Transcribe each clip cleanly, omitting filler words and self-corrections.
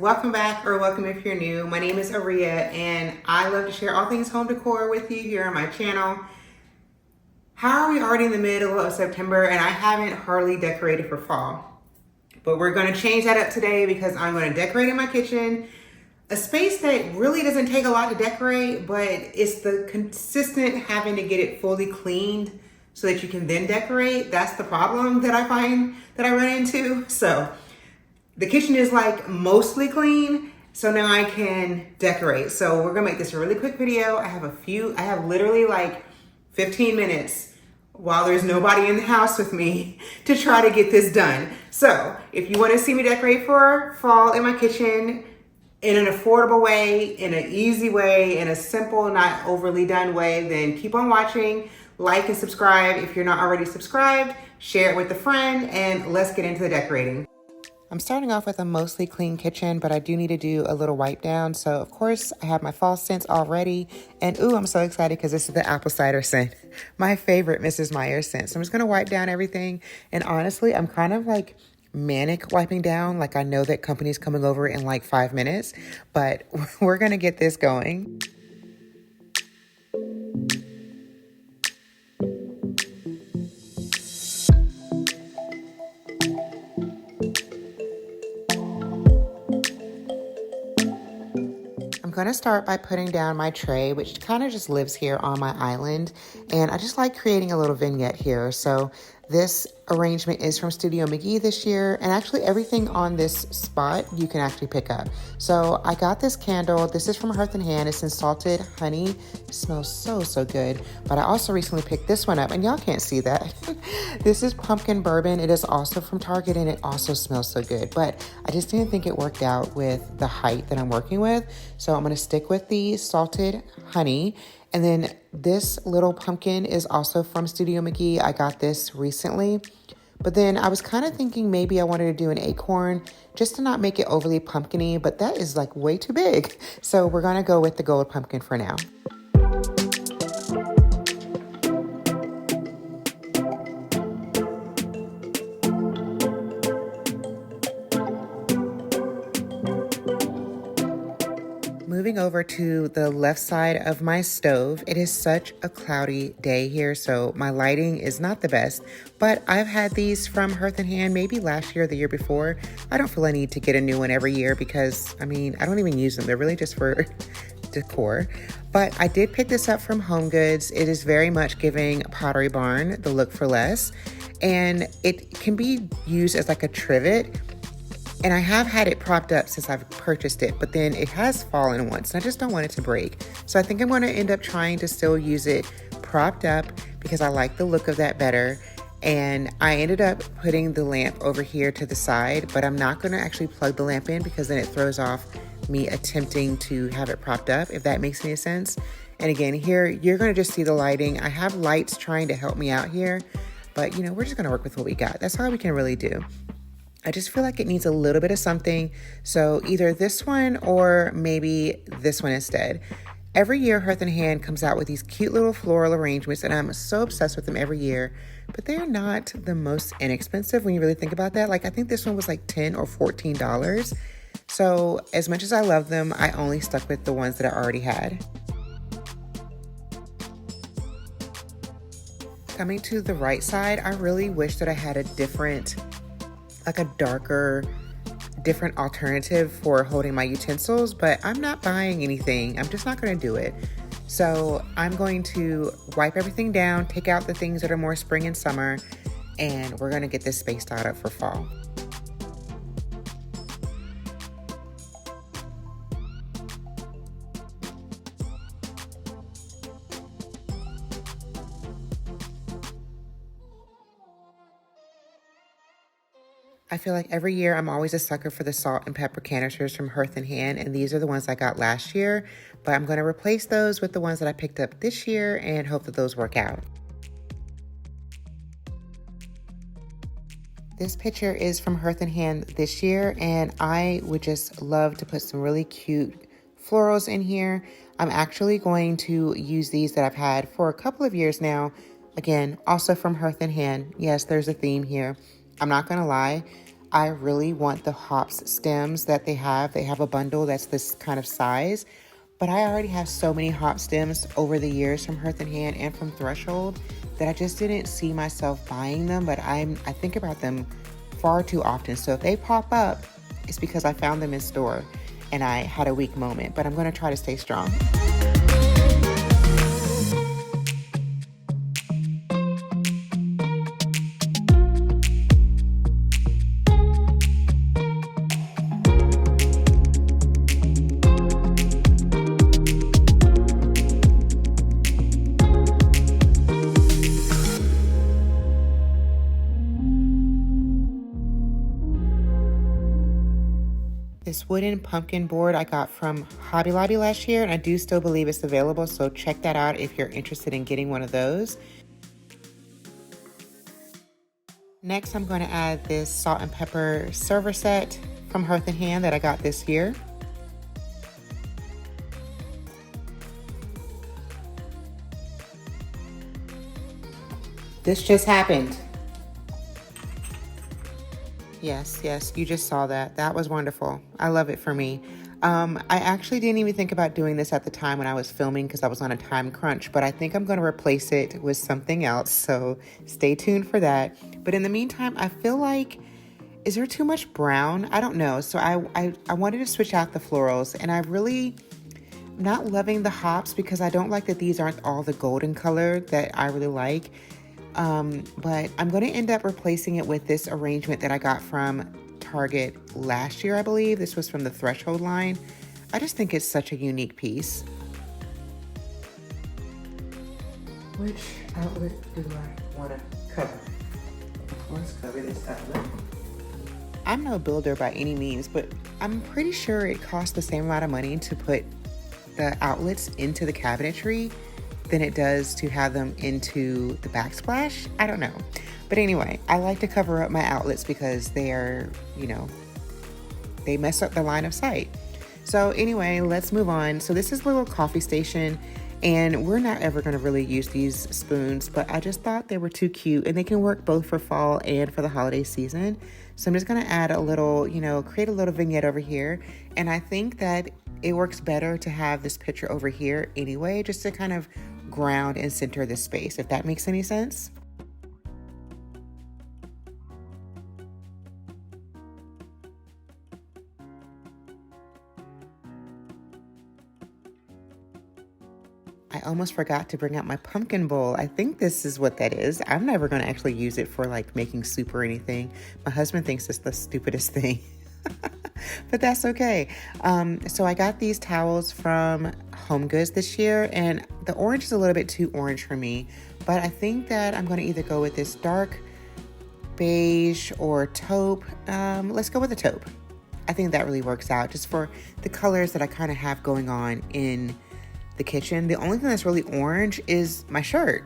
welcome back or welcome if you're new. My name is Aria and I love to share all things home decor with you here on my channel. How are we already in the middle of September and I haven't hardly decorated for fall? But we're going to change that up today because I'm going to decorate in my kitchen. A space that really doesn't take a lot to decorate, but it's the consistent having to get it fully cleaned so that you can then decorate. That's the problem that I find that I run into. So the kitchen is like mostly clean, so now I can decorate. So we're gonna make this a really quick video. I have literally like 15 minutes while there's nobody in the house with me to try to get this done. So if you wanna see me decorate for fall in my kitchen in an affordable way, in an easy way, in a simple, not overly done way, then keep on watching. Like and subscribe if you're not already subscribed. Share it with a friend and let's get into the decorating. I'm starting off with a mostly clean kitchen, but I do need to do a little wipe down. So of course I have my fall scents already. And ooh, I'm so excited because this is the apple cider scent. My favorite Mrs. Meyer's scent. So I'm just gonna wipe down everything. And honestly, I'm kind of like manic wiping down. Like I know that company's coming over in like 5 minutes, but we're gonna get this going. I'm going to start by putting down my tray, which kind of just lives here on my island. And I just like creating a little vignette here. So this arrangement is from Studio McGee this year. And actually everything on this spot you can actually pick up. So I got this candle. This is from Hearth and Hand. It's in salted honey. It smells so good. But I also recently picked this one up and y'all can't see that. This is pumpkin bourbon. It is also from Target and it also smells so good. But I just didn't think it worked out with the height that I'm working with. So I'm going to stick with the salted honey. And then this little pumpkin is also from Studio McGee. I got this recently. But then I was kind of thinking maybe I wanted to do an acorn just to not make it overly pumpkin-y, but that is like way too big. So we're going to go with the gold pumpkin for now. Moving over to the left side of my stove, it is such a cloudy day here, so my lighting is not the best, but I've had these from Hearth and Hand maybe last year or the year before. I don't feel I need to get a new one every year because, I mean, I don't even use them. They're really just for decor. But I did pick this up from Home Goods. It is very much giving Pottery Barn the look for less, and it can be used as like a trivet. And I have had it propped up since I've purchased it, but then it has fallen once and I just don't want it to break. So I think I'm going to end up trying to still use it propped up because I like the look of that better. And I ended up putting the lamp over here to the side, but I'm not going to actually plug the lamp in because then it throws off me attempting to have it propped up, if that makes any sense. And again, here, you're going to just see the lighting. I have lights trying to help me out here, but you know, we're just going to work with what we got. That's all we can really do. I just feel like it needs a little bit of something. So either this one or maybe this one instead. Every year, Hearth and Hand comes out with these cute little floral arrangements and I'm so obsessed with them every year, but they're not the most inexpensive when you really think about that. Like I think this one was like $10 or $14. So as much as I love them, I only stuck with the ones that I already had. Coming to the right side, I really wish that I had a different, like a darker, different alternative for holding my utensils, but I'm not buying anything. I'm just not going to do it. So I'm going to wipe everything down, take out the things that are more spring and summer, and we're going to get this spaced out up for fall. I feel like every year I'm always a sucker for the salt and pepper canisters from Hearth and Hand, and these are the ones I got last year, but I'm going to replace those with the ones that I picked up this year and hope that those work out. This picture is from Hearth and Hand this year, and I would just love to put some really cute florals in here. I'm actually going to use these that I've had for a couple of years now. Again, also from Hearth and Hand. Yes, there's a theme here. I'm not going to lie. I really want the hops stems that they have. They have a bundle that's this kind of size, but I already have so many hop stems over the years from Hearth and Hand and from Threshold that I just didn't see myself buying them, but I think about them far too often. So if they pop up, it's because I found them in store and I had a weak moment, but I'm gonna try to stay strong. This wooden pumpkin board I got from Hobby Lobby last year, and I do still believe it's available, so check that out if you're interested in getting one of those. Next, I'm going to add this salt and pepper server set from Hearth and Hand that I got this year. This just happened. Yes, you just saw that. That was wonderful. I love it for me. I actually didn't even think about doing this at the time when I was filming because I was on a time crunch, but I think I'm going to replace it with something else, so stay tuned for that. But in the meantime, I feel like, is there too much brown? I don't know. So I wanted to switch out the florals, and I really not loving the hops because I don't like that these aren't all the golden color that I really like. But I'm going to end up replacing it with this arrangement that I got from Target last year, I believe. This was from the Threshold line. I just think it's such a unique piece. Which outlet do I want to cover? Let's cover this outlet. I'm no builder by any means, but I'm pretty sure it costs the same amount of money to put the outlets into the cabinetry than it does to have them into the backsplash. I don't know. But anyway, I like to cover up my outlets because they are, they mess up the line of sight. So anyway, let's move on. So this is a little coffee station, and we're not ever going to really use these spoons, but I just thought they were too cute, and they can work both for fall and for the holiday season. So I'm just going to add a little, create a little vignette over here. And I think that it works better to have this picture over here anyway, just to kind of ground and center this space, if that makes any sense. I almost forgot to bring out my pumpkin bowl. I think this is what that is. I'm never going to actually use it for like making soup or anything. My husband thinks it's the stupidest thing. But that's okay. So I got these towels from Home Goods this year, and the orange is a little bit too orange for me, but I think that I'm going to either go with this dark beige or taupe. Let's go with the taupe. I think that really works out just for the colors that I kind of have going on in the kitchen. The only thing that's really orange is my shirt.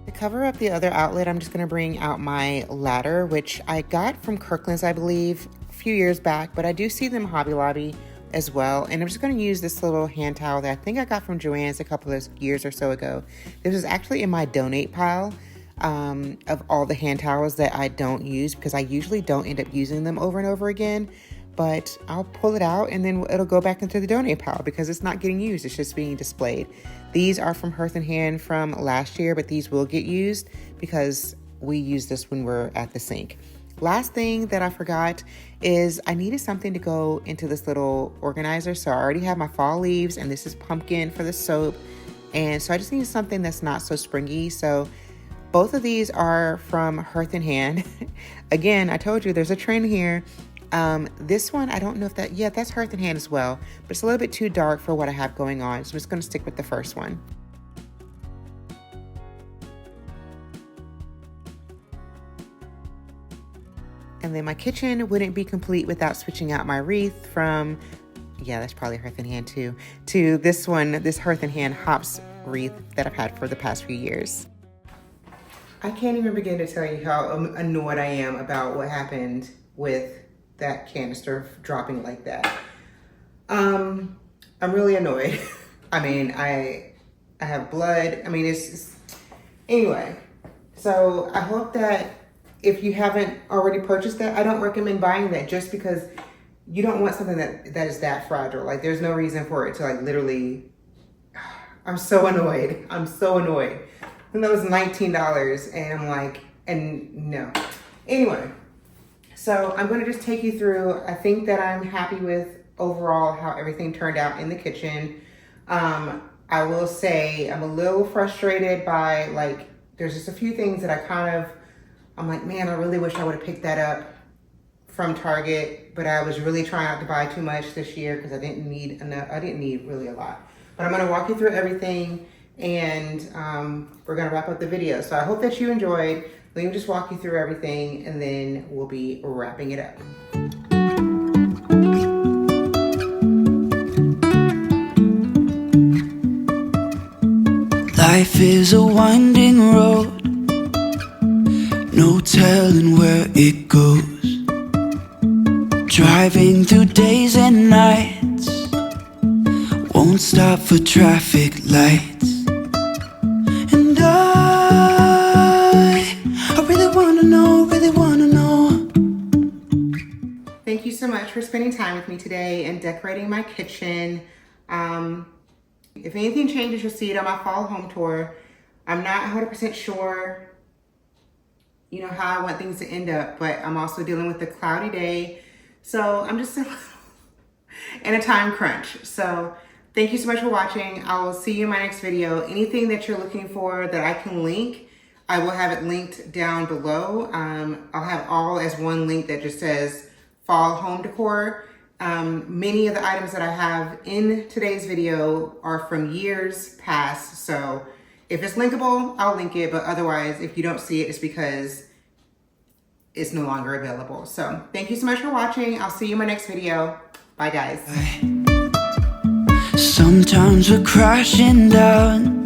To cover up the other outlet, I'm just going to bring out my ladder, which I got from Kirkland's, I believe, a few years back, but I do see them Hobby Lobby as well. And I'm just going to use this little hand towel that I think I got from Joann's a couple of years or so ago. This is actually in my donate pile of all the hand towels that I don't use, because I usually don't end up using them over and over again. But I'll pull it out and then it'll go back into the donate pile because it's not getting used. It's just being displayed. These are from Hearth and Hand from last year, but these will get used because we use this when we're at the sink. Last thing that I forgot is I needed something to go into this little organizer. So I already have my fall leaves, and this is pumpkin for the soap. And so I just needed something that's not so springy. So both of these are from Hearth and Hand. Again, I told you there's a trend here. This one, I don't know if that's Hearth and Hand as well, but it's a little bit too dark for what I have going on. So I'm just going to stick with the first one. And then my kitchen wouldn't be complete without switching out my wreath from, that's probably Hearth and Hand too, to this one, this Hearth and Hand hops wreath that I've had for the past few years. I can't even begin to tell you how annoyed I am about what happened with that canister dropping like that. I'm really annoyed. I mean, I have blood. I mean, it's just, anyway. So I hope that if you haven't already purchased that, I don't recommend buying that just because you don't want something that is that fragile. Like there's no reason for it to like literally, I'm so annoyed. I'm so annoyed. And that was $19 and I'm like, and no. Anyway, so I'm gonna just take you through, I think that I'm happy with overall how everything turned out in the kitchen. I will say I'm a little frustrated by like, there's just a few things that I'm like, man, I really wish I would have picked that up from Target, but I was really trying not to buy too much this year because I didn't need enough. I didn't need really a lot. But I'm gonna walk you through everything and we're gonna wrap up the video. So I hope that you enjoyed. Let me just walk you through everything and then we'll be wrapping it up. Life is a winding road, no telling where it goes. Driving through days and nights, won't stop for traffic lights. And I really wanna know, really wanna know. Thank you so much for spending time with me today and decorating my kitchen. If anything changes, you'll see it on my fall home tour. I'm not 100% sure, you know, how I want things to end up, but I'm also dealing with a cloudy day. So I'm just in a time crunch. So thank you so much for watching. I will see you in my next video. Anything that you're looking for that I can link, I will have it linked down below. I'll have all as one link that just says fall home decor. Many of the items that I have in today's video are from years past. So if it's linkable, I'll link it. But otherwise, if you don't see it, it's because it's no longer available. So thank you so much for watching. I'll see you in my next video. Bye guys. Sometimes we're crashing down